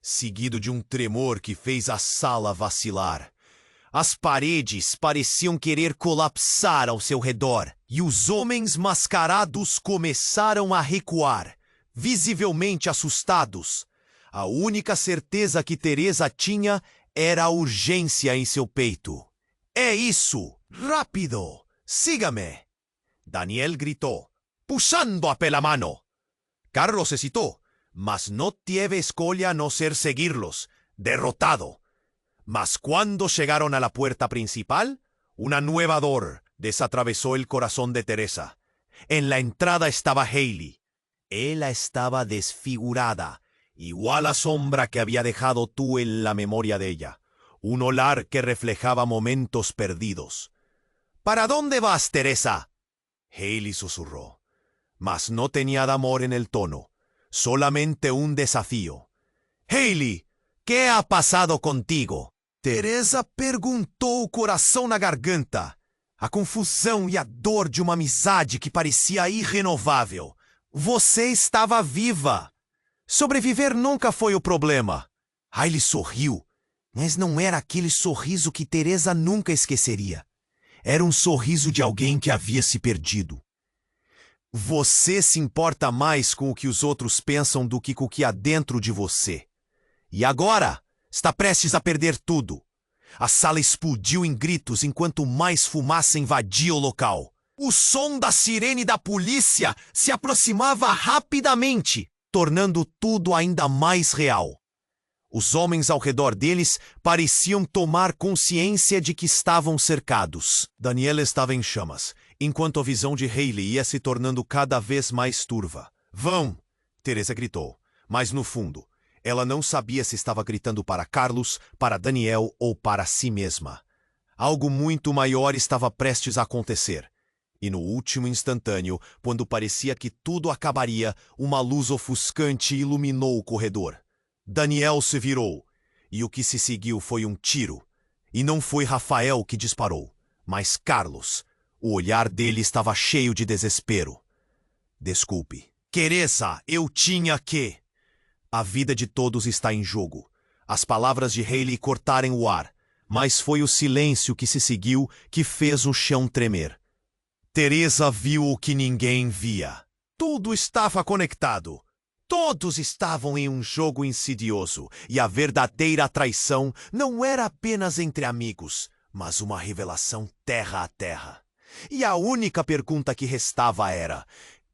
seguido de um tremor que fez a sala vacilar. As paredes pareciam querer colapsar ao seu redor, e os homens mascarados começaram a recuar, visivelmente assustados. A única certeza que Teresa tinha era a urgência em seu peito. É isso! Rápido! Siga-me! Daniel gritó, puxando-a pela mano. Carlos hesitó, mas no tuvo escolha a no ser seguirlos, derrotado. Mas cuando llegaron a la puerta principal, una nueva dor desatravesó el corazón de Teresa. En la entrada estaba Hailey. Ella estaba desfigurada, igual a sombra que había dejado tú en la memoria de ella. Un olor que reflejaba momentos perdidos. ¿Para dónde vas, Teresa? Hailey susurró, mas no tenía amor en el tono, solamente un desafío. Hailey, ¿qué ha pasado contigo? Teresa perguntou, o coração na garganta. A confusão e a dor de uma amizade que parecia irrenovável. Você estava viva. Sobreviver nunca foi o problema. Hailey sorriu, mas não era aquele sorriso que Teresa nunca esqueceria. Era um sorriso de alguém que havia se perdido. Você se importa mais com o que os outros pensam do que com o que há dentro de você. E agora, está prestes a perder tudo. A sala explodiu em gritos enquanto mais fumaça invadia o local. O som da sirene da polícia se aproximava rapidamente, tornando tudo ainda mais real. Os homens ao redor deles pareciam tomar consciência de que estavam cercados. Daniel estava em chamas, enquanto a visão de Hailey ia se tornando cada vez mais turva. Vão! Teresa gritou, mas no fundo, ela não sabia se estava gritando para Carlos, para Daniel ou para si mesma. Algo muito maior estava prestes a acontecer. E no último instantâneo, quando parecia que tudo acabaria, uma luz ofuscante iluminou o corredor. Daniel se virou, e o que se seguiu foi um tiro. E não foi Rafael que disparou, mas Carlos. O olhar dele estava cheio de desespero. Desculpe. Teresa, eu tinha que... A vida de todos está em jogo. As palavras de Hailey cortaram o ar, mas foi o silêncio que se seguiu que fez o chão tremer. Teresa viu o que ninguém via. Tudo estava conectado. Todos estavam em um jogo insidioso, e a verdadeira traição não era apenas entre amigos, mas uma revelação terra a terra. E a única pergunta que restava era: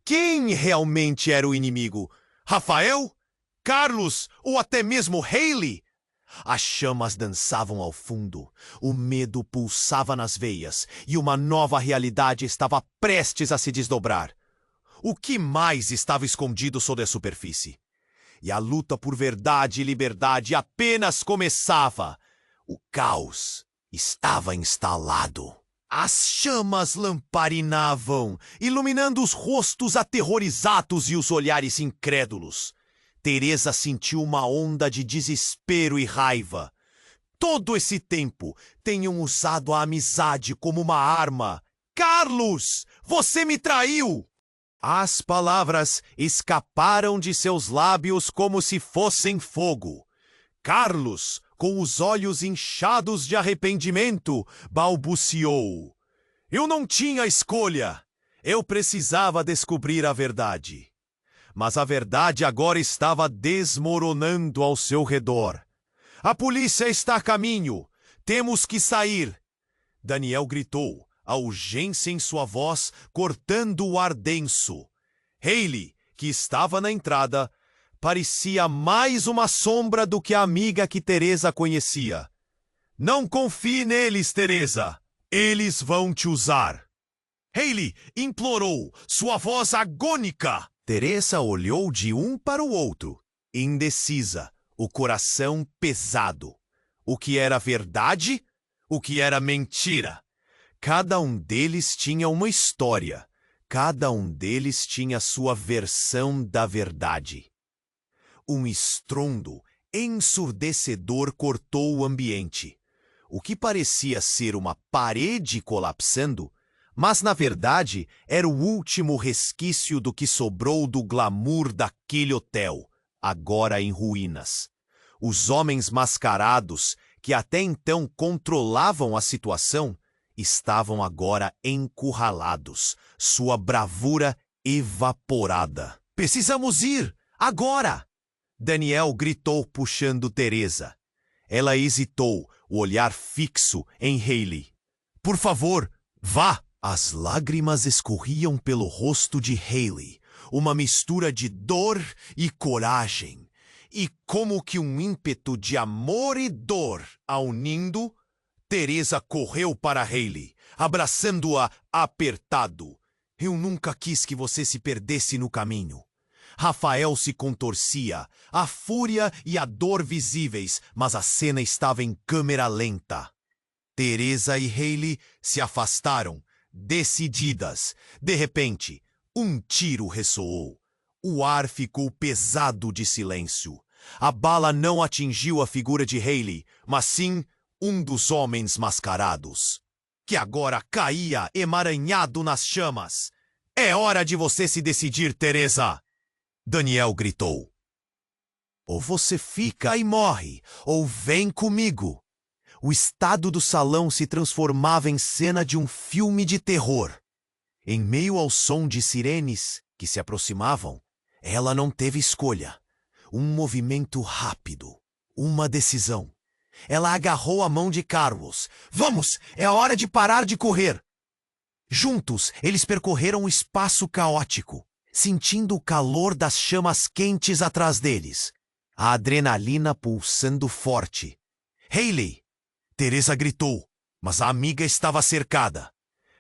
quem realmente era o inimigo? Rafael? Carlos? Ou até mesmo Hayley? As chamas dançavam ao fundo, o medo pulsava nas veias e uma nova realidade estava prestes a se desdobrar. O que mais estava escondido sob a superfície? E a luta por verdade e liberdade apenas começava. O caos estava instalado. As chamas lamparinavam, iluminando os rostos aterrorizados e os olhares incrédulos. Teresa sentiu uma onda de desespero e raiva. Todo esse tempo tenham usado a amizade como uma arma. Carlos, você me traiu! As palavras escaparam de seus lábios como se fossem fogo. Carlos, com os olhos inchados de arrependimento, balbuciou: eu não tinha escolha. Eu precisava descobrir a verdade. Mas a verdade agora estava desmoronando ao seu redor. A polícia está a caminho. Temos que sair. Daniel gritou, a urgência em sua voz cortando o ar denso. Hayley, que estava na entrada, parecia mais uma sombra do que a amiga que Teresa conhecia. Não confie neles, Teresa. Eles vão te usar. Hayley implorou, sua voz agônica. Teresa olhou de um para o outro, indecisa, o coração pesado. O que era verdade? O que era mentira? Cada um deles tinha uma história. Cada um deles tinha sua versão da verdade. Um estrondo ensurdecedor cortou o ambiente. O que parecia ser uma parede colapsando, mas na verdade era o último resquício do que sobrou do glamour daquele hotel, agora em ruínas. Os homens mascarados, que até então controlavam a situação, estavam agora encurralados, sua bravura evaporada. Precisamos ir, agora! Daniel gritou puxando Teresa. Ela hesitou, o olhar fixo em Hayley. Por favor, vá! As lágrimas escorriam pelo rosto de Hayley, uma mistura de dor e coragem. E como que um ímpeto de amor e dor a unindo, Teresa correu para Hayley, abraçando-a apertado. Eu nunca quis que você se perdesse no caminho. Rafael se contorcia, a fúria e a dor visíveis, mas a cena estava em câmera lenta. Teresa e Hayley se afastaram, decididas. De repente, um tiro ressoou. O ar ficou pesado de silêncio. A bala não atingiu a figura de Hayley, mas sim um dos homens mascarados, que agora caía emaranhado nas chamas. É hora de você se decidir, Teresa! Daniel gritou. Ou você fica e morre, ou vem comigo. O estado do salão se transformava em cena de um filme de terror. Em meio ao som de sirenes que se aproximavam, ela não teve escolha. Um movimento rápido, uma decisão. Ela agarrou a mão de Carlos. Vamos, é a hora de parar de correr. Juntos, eles percorreram o espaço caótico, sentindo o calor das chamas quentes atrás deles. A adrenalina pulsando forte. Hayley! Teresa gritou, mas a amiga estava cercada.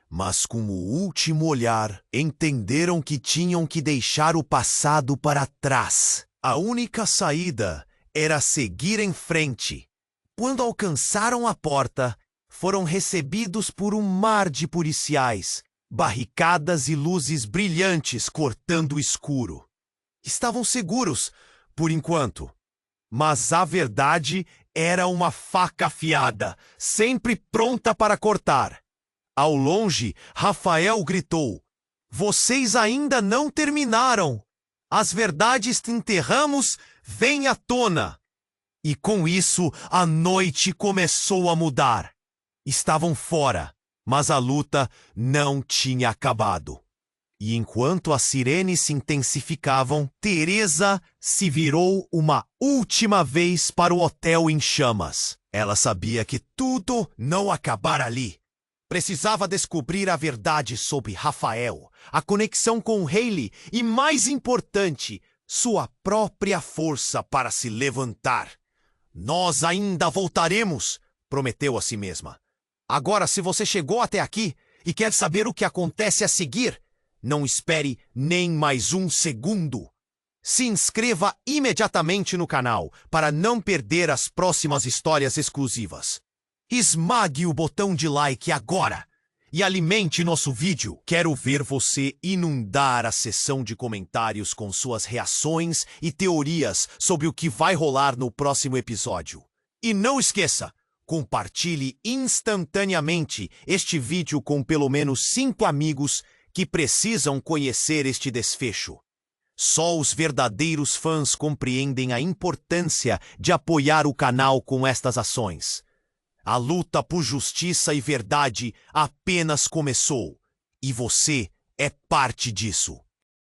Mas com o último olhar, entenderam que tinham que deixar o passado para trás. A única saída era seguir em frente. Quando alcançaram a porta, foram recebidos por um mar de policiais, barricadas e luzes brilhantes cortando o escuro. Estavam seguros, por enquanto. Mas a verdade era uma faca afiada, sempre pronta para cortar. Ao longe, Rafael gritou: vocês ainda não terminaram! As verdades que enterramos vêm à tona! E com isso, a noite começou a mudar. Estavam fora, mas a luta não tinha acabado. E enquanto as sirenes se intensificavam, Teresa se virou uma última vez para o hotel em chamas. Ela sabia que tudo não acabara ali. Precisava descobrir a verdade sobre Rafael, a conexão com Hailey e, mais importante, sua própria força para se levantar. Nós ainda voltaremos, prometeu a si mesma. Agora, se você chegou até aqui e quer saber o que acontece a seguir, não espere nem mais um segundo. Se inscreva imediatamente no canal para não perder as próximas histórias exclusivas. Esmague o botão de like agora e alimente nosso vídeo. Quero ver você inundar a seção de comentários com suas reações e teorias sobre o que vai rolar no próximo episódio. E não esqueça, compartilhe instantaneamente este vídeo com pelo menos 5 amigos que precisam conhecer este desfecho. Só os verdadeiros fãs compreendem a importância de apoiar o canal com estas ações. A luta por justiça e verdade apenas começou, e você é parte disso.